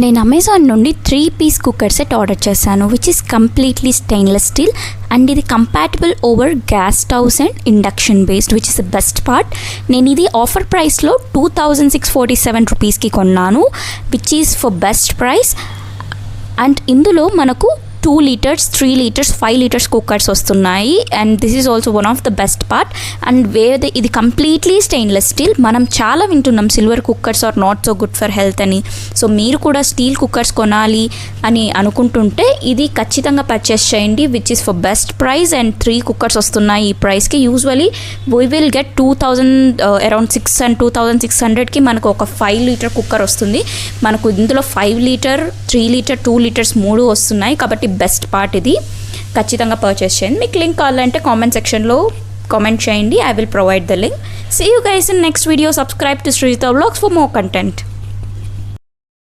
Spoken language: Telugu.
నేను అమెజాన్ నుండి 3-piece కుక్కర్ సెట్ ఆర్డర్ చేశాను which is completely stainless steel and ఇది compatible over gas stoves and induction based which is the best part. నేను ఇది ఆఫర్ ప్రైస్లో 2647 రూపీస్కి కొన్నాను which is for best price. And ఇందులో మనకు 2 liters, 3 liters, 5 liters కుక్కర్స్ వస్తున్నాయి and this is also one of the best part. And ఇది కంప్లీట్లీ స్టెయిన్లెస్ స్టీల్. మనం చాలా వింటున్నాం silver cookers are not so good for health అని. సో మీరు కూడా స్టీల్ కుక్కర్స్ కొనాలి అని అనుకుంటుంటే ఇది ఖచ్చితంగా పర్చేస్ చేయండి which is for best price. And 3 cookers వస్తున్నాయి ఈ ప్రైస్కి. Usually we will get 2000 around 6 and 2600కి మనకు ఒక 5 liter కుక్కర్ వస్తుంది. మనకు ఇందులో 5 liter, 3 liter, 2 liters 3 వస్తున్నాయి. కాబట్టి బెస్ట్ పార్ట్ ఇది. ఖచ్చితంగా పర్చేస్ చేయండి. మీకు లింక్ కావాలంటే కామెంట్ సెక్షన్లో కామెంట్ చేయండి. I will provide the link. See you guys in next video. Subscribe to Srijitha Vlogs for more content.